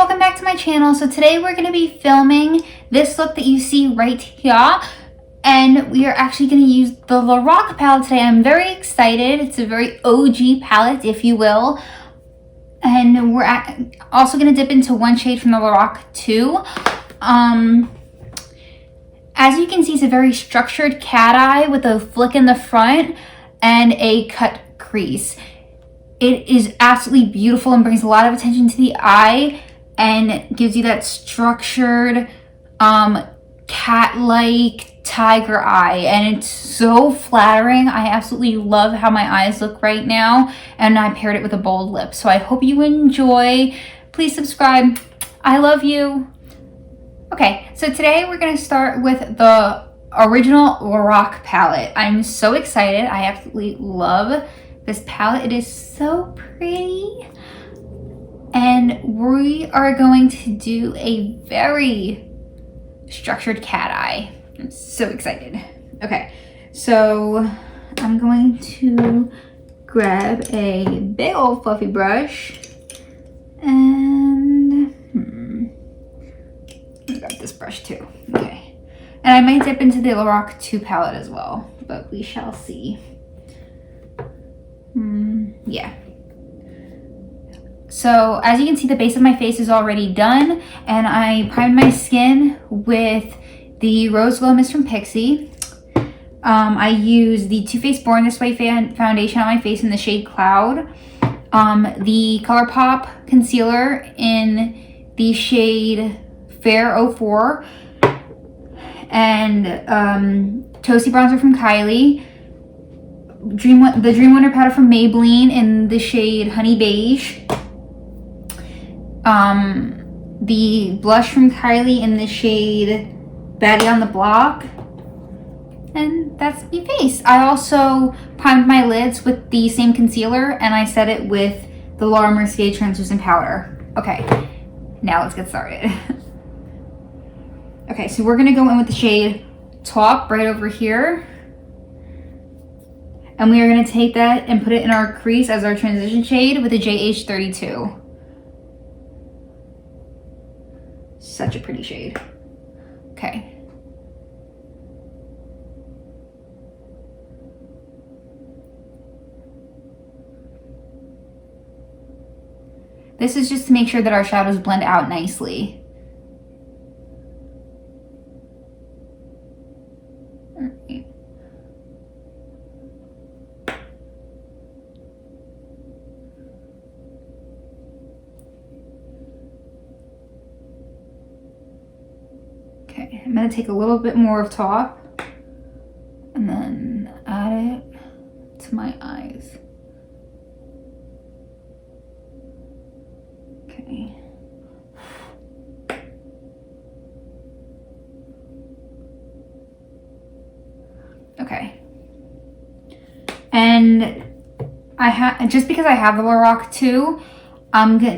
welcome back to my channel. So today we're going to be filming this look that you see right here, and we are actually going to use the Lorac palette today. I'm very excited. It's a very OG palette, if you will, and we're also going to dip into one shade from the Lorac too. As you can see, it's a very structured cat eye with a flick in the front and a cut crease. It is absolutely beautiful and brings a lot of attention to the eye and gives you that structured cat-like tiger eye, and it's so flattering. I absolutely love how my eyes look right now, and I paired it with a bold lip. So I hope you enjoy. Please subscribe. I love you. Okay, so today we're going to start with the original Lorac palette. I'm so excited. I absolutely love this palette. It is so pretty. And we are going to do a very structured cat eye. I'm so excited. Okay, so I'm going to grab a big old fluffy brush and I got this brush too. Okay, and I might dip into the Lorac 2 palette as well, but we shall see. Yeah. So as you can see, the base of my face is already done, and I primed my skin with the Rose Glow Mist from Pixi. I used the Too Faced Born This Way foundation on my face in the shade Cloud. The Colourpop concealer in the shade Fair 04. And Toasty bronzer from Kylie. The Dream Wonder powder from Maybelline in the shade Honey Beige. The blush from Kylie in the shade Baddie on the Block. And that's my face. I also primed my lids with the same concealer, and I set it with the Laura Mercier translucent powder. Okay, now let's get started. Okay, so we're gonna go in with the shade Taupe right over here. And we are gonna take that and put it in our crease as our transition shade with the JH32. Such a pretty shade. Okay. This is just to make sure that our shadows blend out nicely. Alright. Okay, I'm going to take a little bit more of Taupe and then add it to my eyes. Okay. Okay. And just because I have the Lorac 2,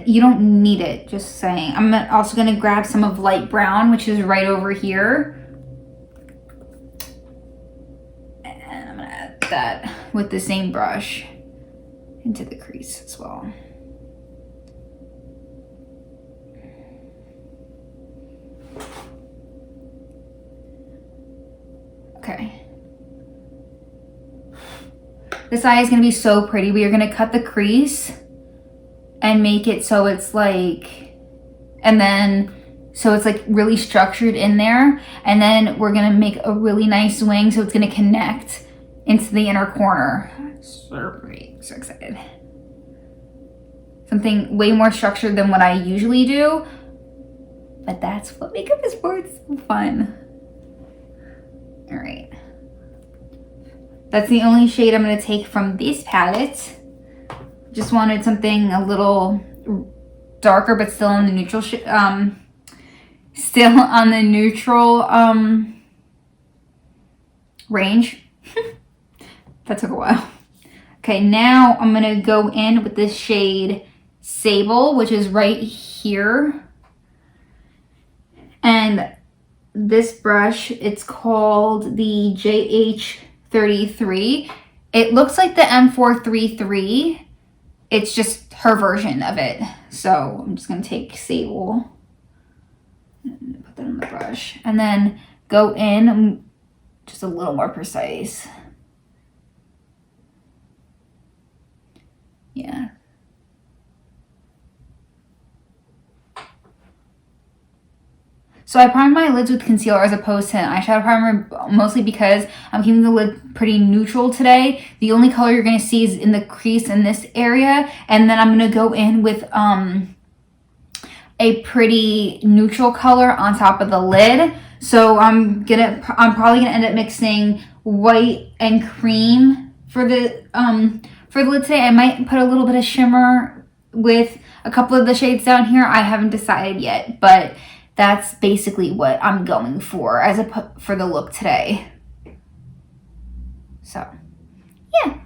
you don't need it, just saying. I'm also going to grab some of light brown, which is right over here. And I'm going to add that with the same brush into the crease as well. Okay. This eye is going to be so pretty. We are going to cut the crease and make it so it's like, and then so it's like really structured in there, and then we're gonna make a really nice wing so it's gonna connect into the inner corner. So pretty, so excited. Something way more structured than what I usually do, but that's what makeup is for. It's so fun. All right, that's the only shade I'm gonna take from this palette. Just wanted something a little darker, but still on the neutral range. That took a while. Okay, now I'm gonna go in with this shade Sable, which is right here. And this brush, it's called the JH33. It looks like the M433. It's just her version of it. So I'm just going to take Sable and put that on the brush. And then go in just a little more precise. Yeah. So I prime my lids with concealer as opposed to an eyeshadow primer, mostly because I'm keeping the lid pretty neutral today. The only color you're going to see is in the crease in this area. And then I'm going to go in with a pretty neutral color on top of the lid. So I'm probably going to end up mixing white and cream for the lid today. I might put a little bit of shimmer with a couple of the shades down here. I haven't decided yet, but that's basically what I'm going for for the look today. So, yeah.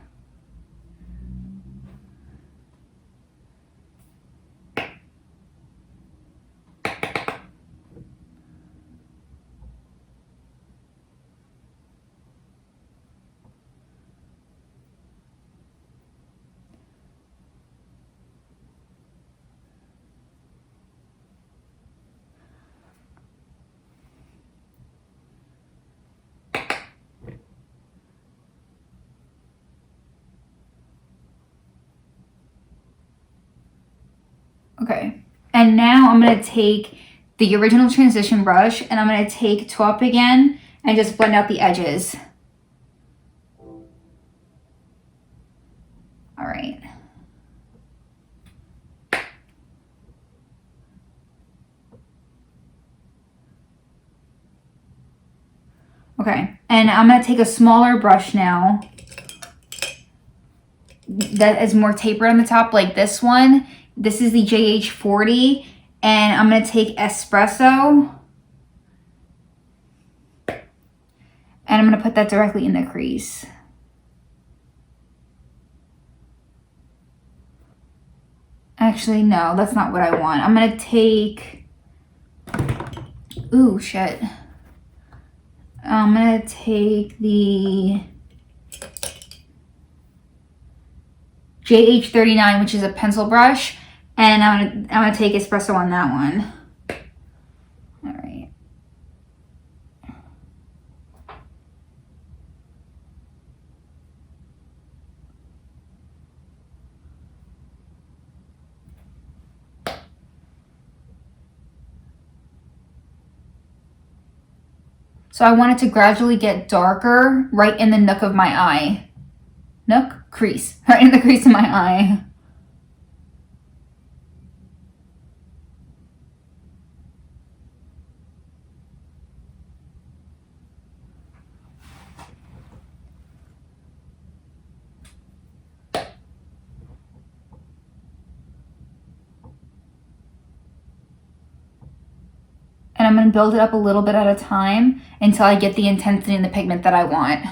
Okay, and now I'm going to take the original transition brush and I'm going to take Taupe again and just blend out the edges. All right. Okay, and I'm going to take a smaller brush now that is more tapered on the top, like this one. This is the JH40, and I'm going to take Espresso, and I'm going to put that directly in the crease. Actually, no, that's not what I want. I'm going to take, ooh, shit. I'm going to take the JH39, which is a pencil brush, and I'm gonna take Espresso on that one. All right. So I want it to gradually get darker right in the nook of my eye. Nook? Crease. Right in the crease of my eye. And I'm going to build it up a little bit at a time until I get the intensity and the pigment that I want.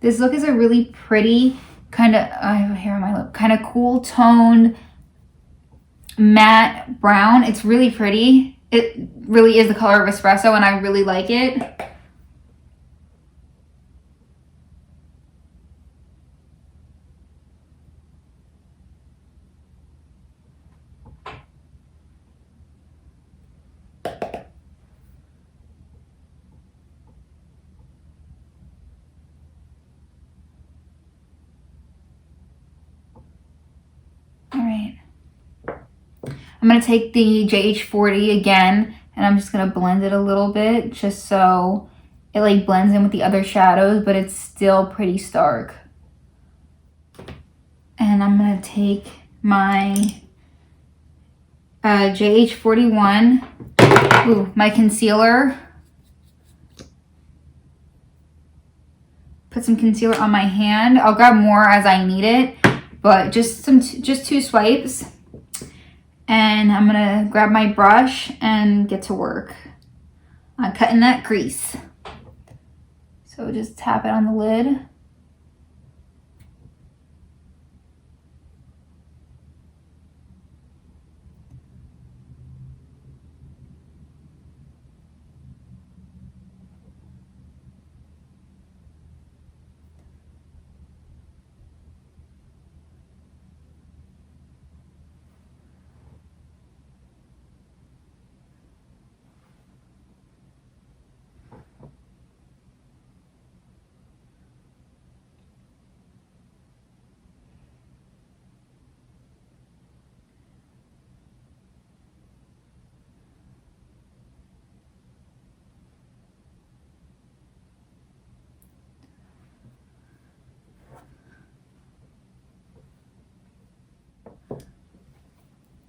This look is a really pretty kind of, I have hair on my lip, kind of cool toned matte brown. It's really pretty. It really is the color of espresso and I really like it. All right. I'm going to take the JH40 again and I'm just going to blend it a little bit just so it like blends in with the other shadows, but it's still pretty stark. And I'm going to take my JH41, my concealer. Put some concealer on my hand. I'll grab more as I need it, but just 2 swipes. And I'm gonna grab my brush and get to work on cutting that crease. So just tap it on the lid.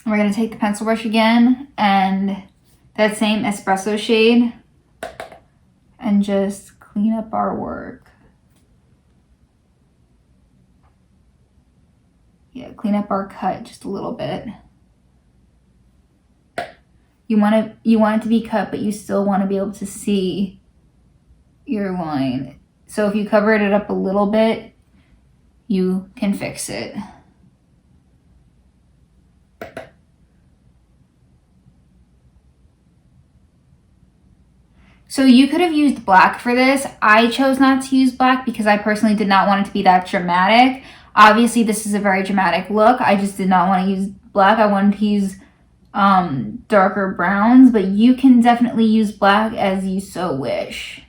We're going to take the pencil brush again and that same espresso shade and just clean up our work. Yeah, clean up our cut just a little bit. You want it to be cut, but you still want to be able to see your line. So if you covered it up a little bit, you can fix it. So you could have used black for this. I chose not to use black because I personally did not want it to be that dramatic. Obviously, this is a very dramatic look. I just did not want to use black. I wanted to use darker browns, but you can definitely use black as you so wish.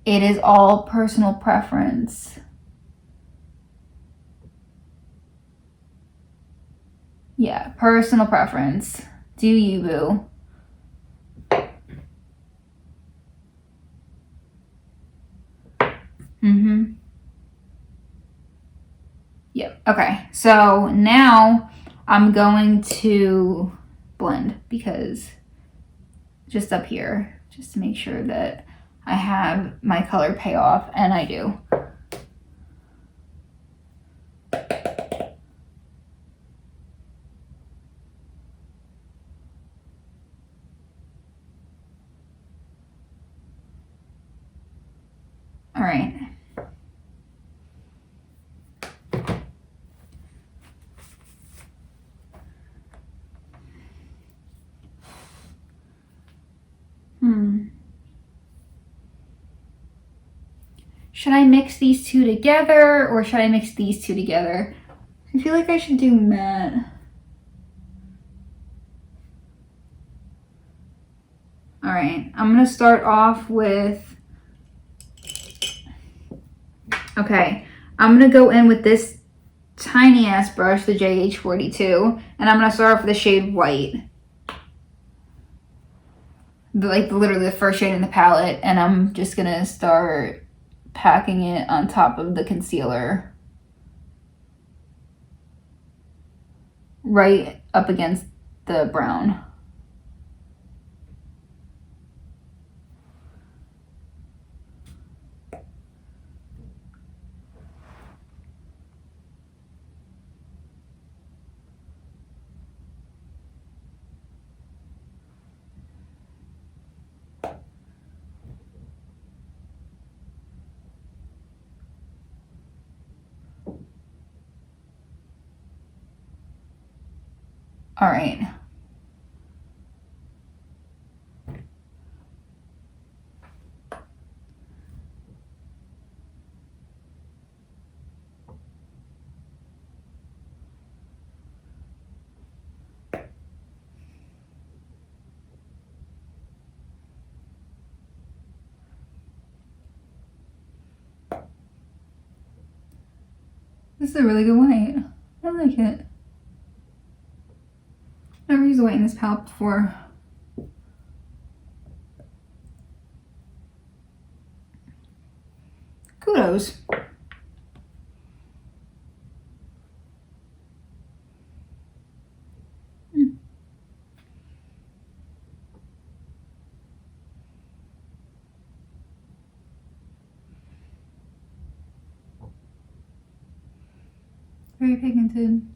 It is all personal preference. Yeah, personal preference. Do you, boo? Yep. Okay. So now I'm going to blend because just up here, just to make sure that I have my color pay off, and I do. All right. Should I mix these two together or should I mix these two together? I feel like I should do matte. All right, I'm gonna start off with, okay, I'm gonna go in with this tiny ass brush, the JH42, and I'm gonna start off with the shade White. Like literally the first shade in the palette, and I'm just gonna start packing it on top of the concealer. Right up against the brown. All right. This is a really good white. I like it. Never used a white in this palette before. Kudos. Very pigmented.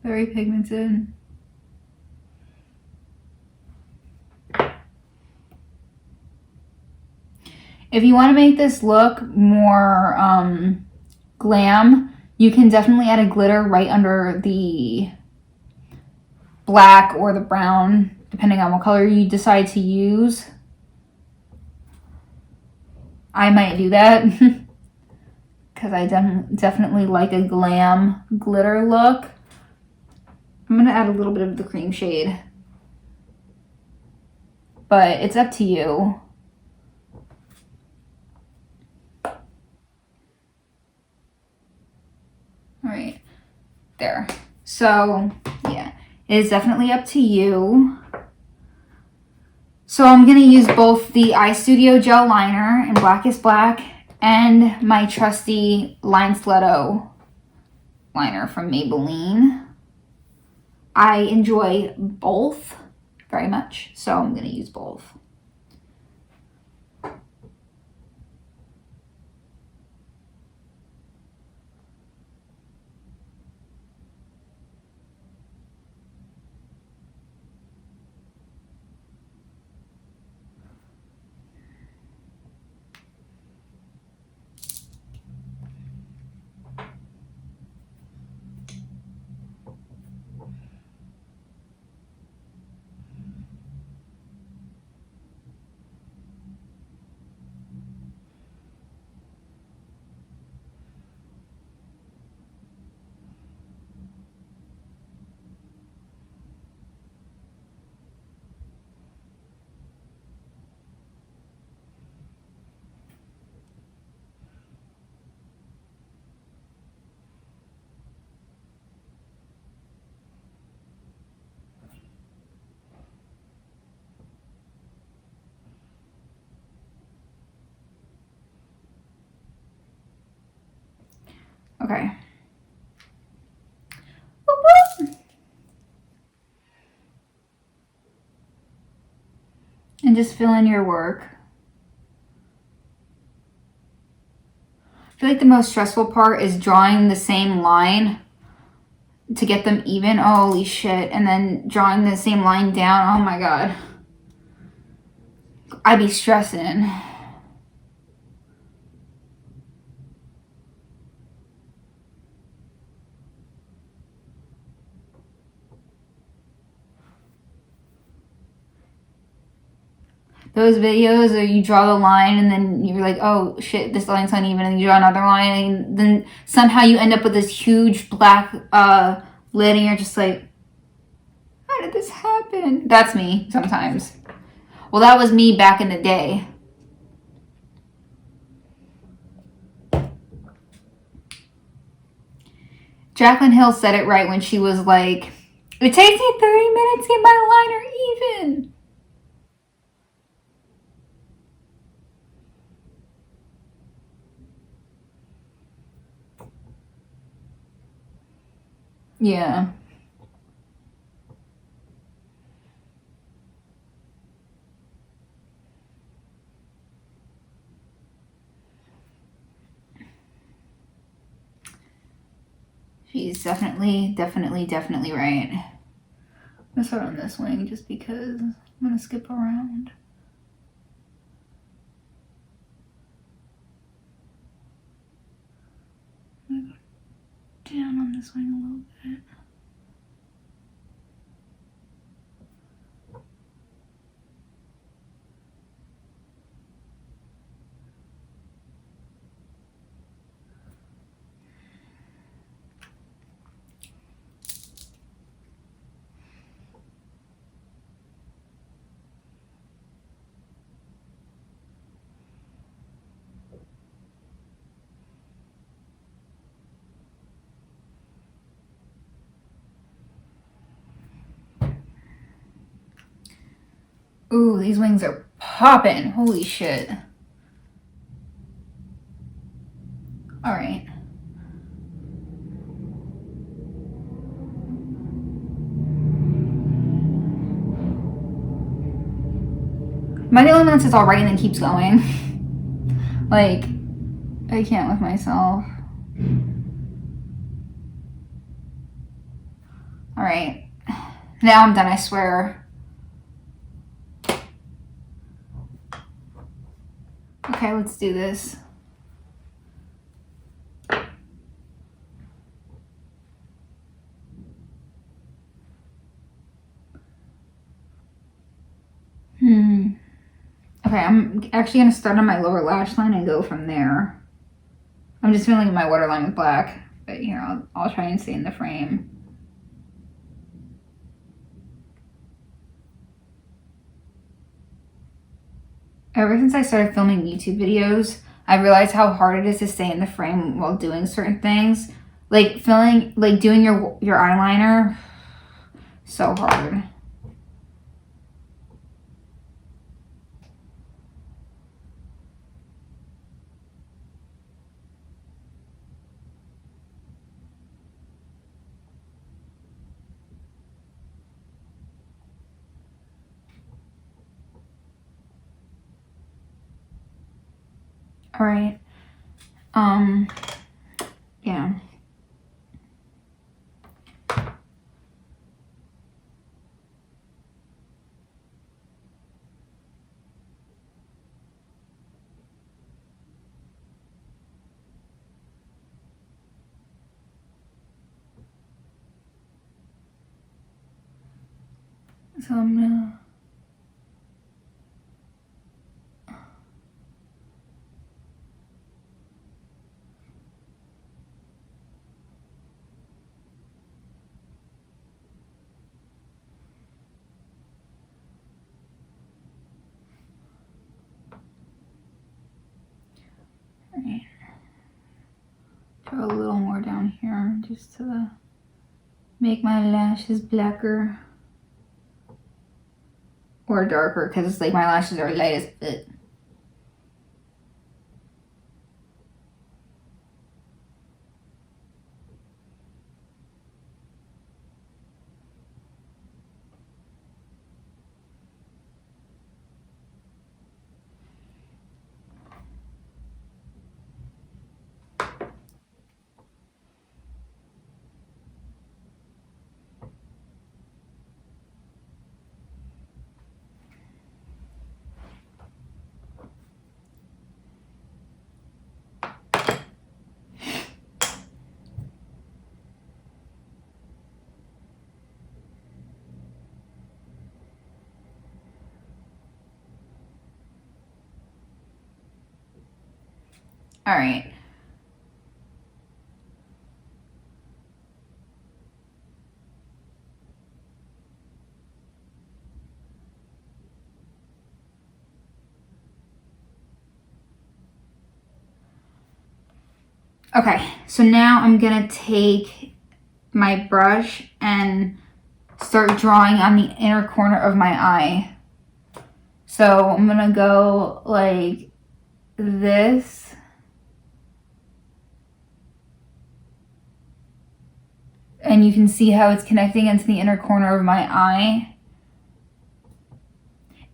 Very pigmented. If you want to make this look more glam, you can definitely add a glitter right under the black or the brown, depending on what color you decide to use. I might do that because I definitely like a glam glitter look. I'm gonna add a little bit of the cream shade, but it's up to you. All right, there. So yeah, it is definitely up to you. So I'm gonna use both the Eye Studio Gel Liner in Blackest Black and my trusty Line Stiletto liner from Maybelline. I enjoy both very much, so I'm gonna use both. Okay. Whoop, whoop. And just fill in your work. I feel like the most stressful part is drawing the same line to get them even. Holy shit. And then drawing the same line down. Oh my god. I'd be stressing. Those videos where you draw the line and then you're like, oh shit, this line's uneven, and you draw another line, and then somehow you end up with this huge black lid, and you're just like, how did this happen? That's me sometimes. Well, that was me back in the day. Jaclyn Hill said it right when she was like, it takes me 30 minutes to get my liner even. Yeah. She's definitely right. I'm gonna start on this wing just because I'm gonna skip around. I'm gonna go down on this wing a little bit. Ooh, these wings are popping. Holy shit. All right. Am I the only one that says all right and then keeps going? Like, I can't with myself. All right. Now I'm done, I swear. Okay, let's do this. Okay, I'm actually going to start on my lower lash line and go from there. I'm just filling my waterline with black. But here, I'll try and stay in the frame. Ever since I started filming YouTube videos, I realized how hard it is to stay in the frame while doing certain things. Like doing your eyeliner, so hard. All right. Yeah. So I'm gonna... Right. Draw a little more down here just to make my lashes blacker or darker, because it's like my lashes are light as bit. All right. Okay, so now I'm gonna take my brush and start drawing on the inner corner of my eye. So I'm gonna go like this. And you can see how it's connecting into the inner corner of my eye.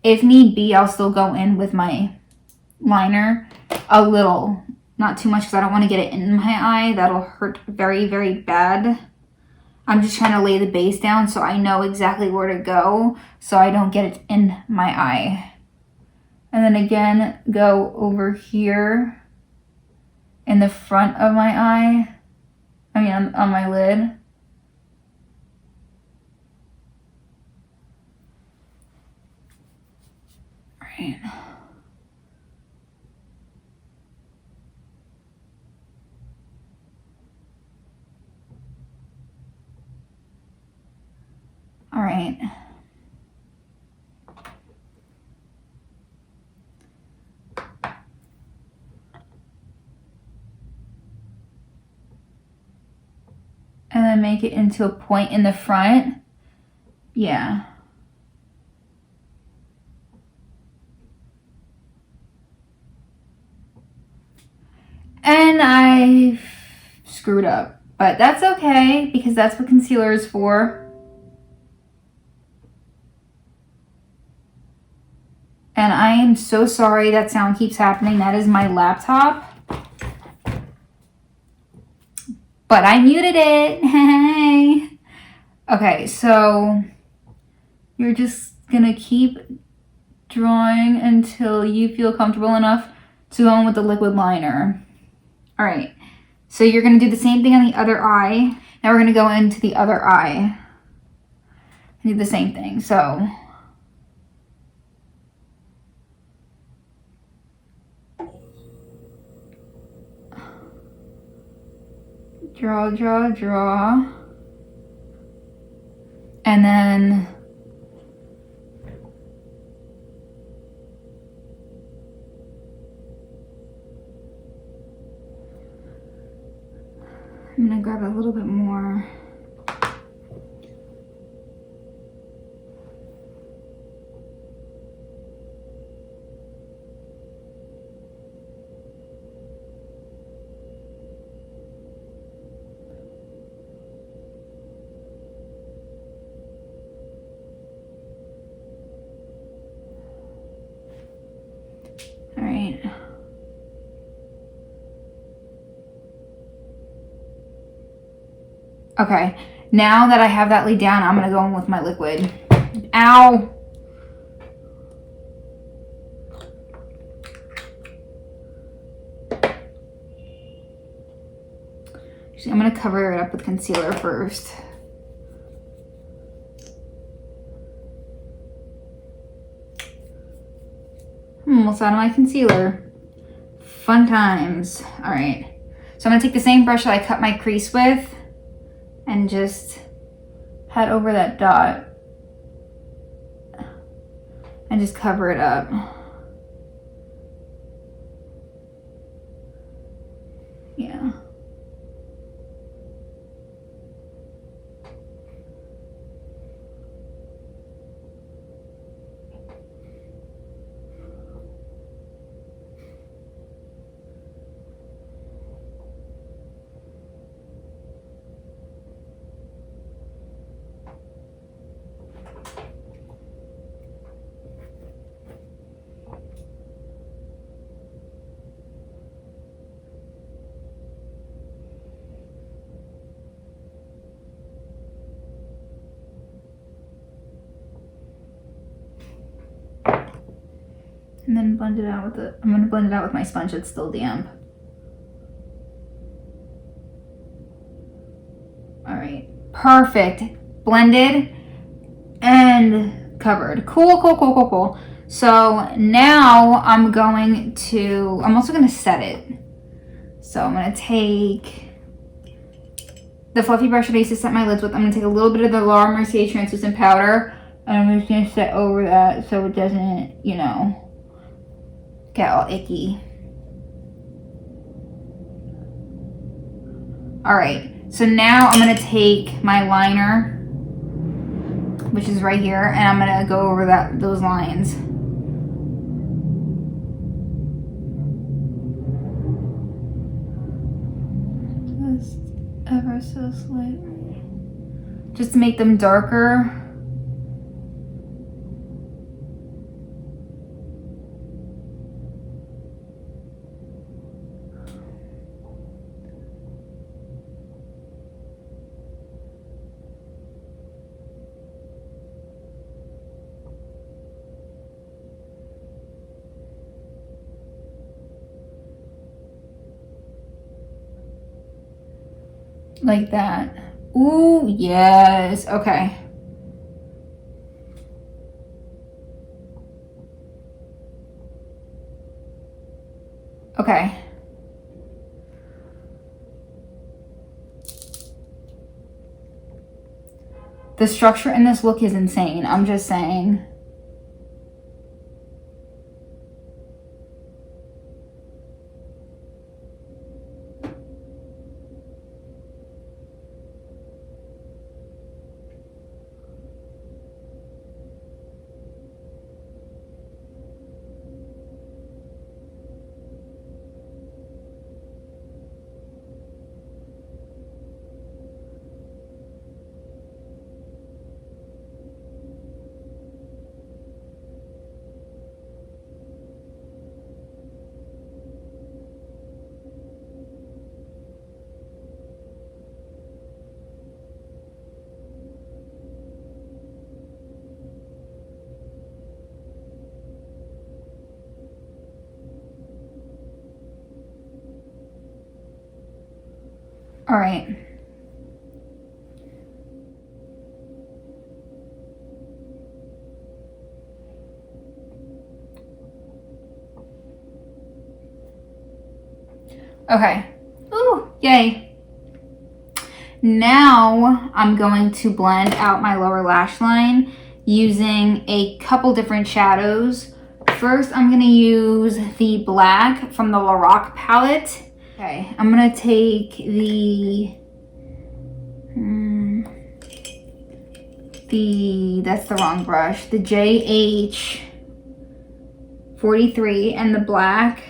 If need be, I'll still go in with my liner a little. Not too much because I don't want to get it in my eye. That'll hurt very, very bad. I'm just trying to lay the base down so I know exactly where to go so I don't get it in my eye. And then again, go over here in the front of my eye. I mean, on my lid. Right. All right. And then make it into a point in the front. Yeah. And I screwed up, but that's okay because that's what concealer is for. And I am so sorry that sound keeps happening. That is my laptop. But I muted it. Hey. Okay, so you're just gonna keep drawing until you feel comfortable enough to go in with the liquid liner. All right, so you're gonna do the same thing on the other eye. Now we're gonna go into the other eye and do the same thing. So draw, draw, draw. And then grab a little bit more. All right. Okay, now that I have that laid down, I'm gonna go in with my liquid. Ow! Actually, I'm gonna cover it up with concealer first. I'm almost out of my concealer. Fun times. All right, so I'm gonna take the same brush that I cut my crease with and just head over that dot and just cover it up. Yeah. And then blend it out with I'm gonna blend it out with my sponge that's still damp. All right, perfect. Blended and covered. Cool, cool, cool, cool, cool. So now I'm also gonna set it. So I'm gonna take the fluffy brush that I used to set my lids with. I'm gonna take a little bit of the Laura Mercier translucent powder and I'm just gonna set over that so it doesn't, you know, get all icky. All right, so now I'm gonna take my liner, which is right here, and I'm gonna go over those lines. Just ever so slightly. Just to make them darker. Like that. Ooh, yes. Okay. Okay. The structure in this look is insane. I'm just saying. All right. Okay. Ooh, yay. Now I'm going to blend out my lower lash line using a couple different shadows. First, I'm going to use the black from the Lorac palette. Okay, I'm going to take the that's the wrong brush, the JH43 and the black,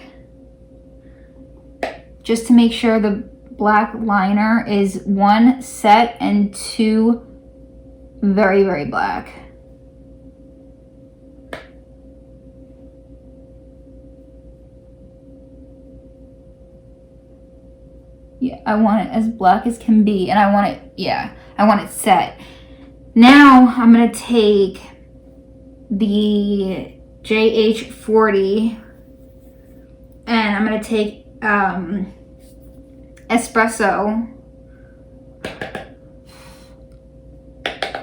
just to make sure the black liner is 1 set and 2 very, very black. Yeah, I want it as black as can be, and I want it, yeah, I want it set. Now I'm gonna take the JH40 and I'm gonna take espresso,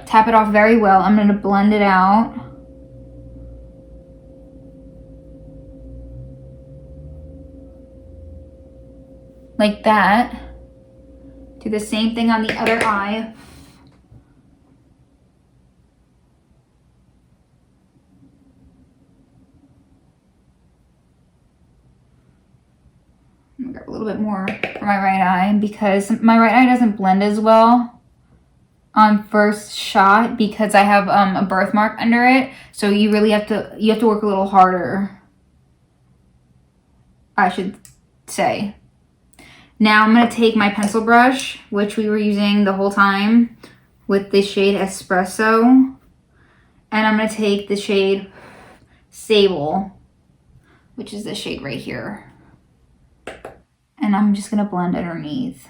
tap it off very well. I'm gonna blend it out. Like that. Do the same thing on the other eye. I'm gonna grab a little bit more for my right eye because my right eye doesn't blend as well on first shot because I have a birthmark under it. So you really have to work a little harder, I should say. Now I'm going to take my pencil brush, which we were using the whole time, with the shade Espresso. And I'm going to take the shade Sable, which is this shade right here. And I'm just going to blend underneath,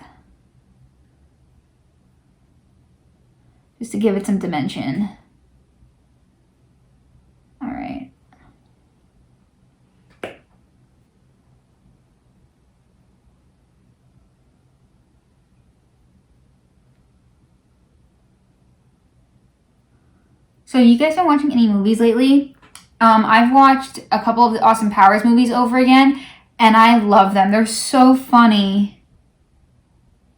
just to give it some dimension. All right. So you guys been watching any movies lately? I've watched a couple of the Austin Powers movies over again, and I love them. They're so funny.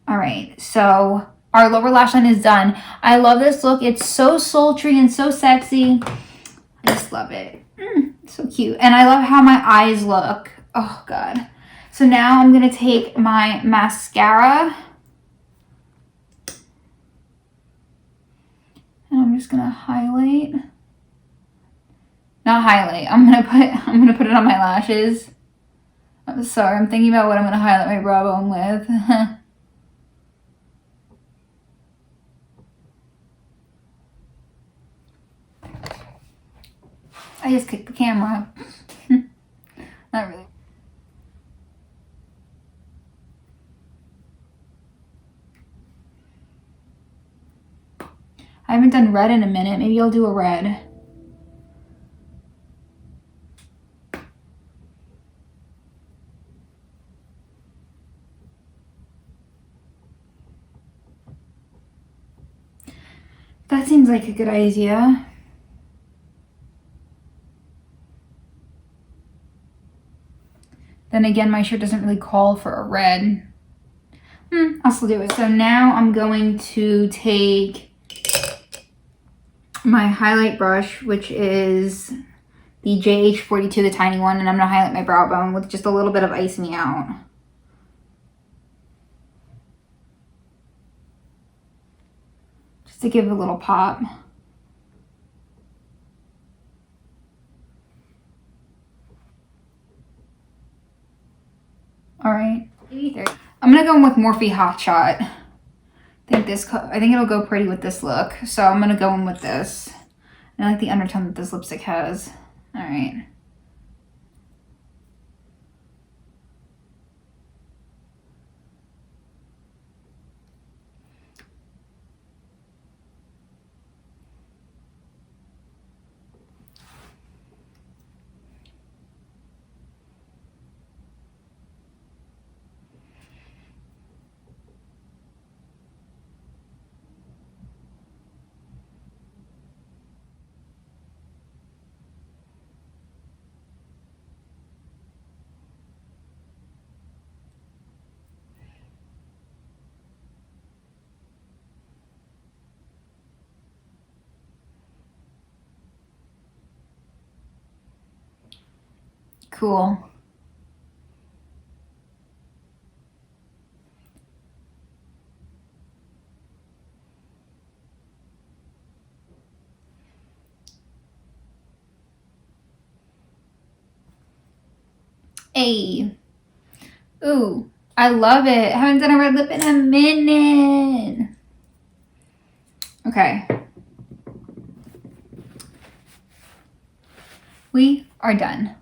All right, so our lower lash line is done. I love this look. It's so sultry and so sexy. I just love it. So cute. And I love how my eyes look. Oh, God. So now I'm going to take my mascara. And I'm just gonna highlight. Not highlight. I'm gonna put it on my lashes. I'm sorry. I'm thinking about what I'm gonna highlight my brow bone with. I just kicked the camera. Not really. I haven't done red in a minute. Maybe I'll do a red. That seems like a good idea. Then again, my shirt doesn't really call for a red. I'll still do it. So now I'm going to take my highlight brush, which is the JH42, the tiny one, and I'm going to highlight my brow bone with just a little bit of Ice Me Out. Just to give it a little pop. All right. I'm going to go in with Morphe Hot Shot. I think it'll go pretty with this look. So I'm going to go in with this. And I like the undertone that this lipstick has. All right. Cool. Ayy. Ooh, I love it. I haven't done a red lip in a minute. Okay. We are done.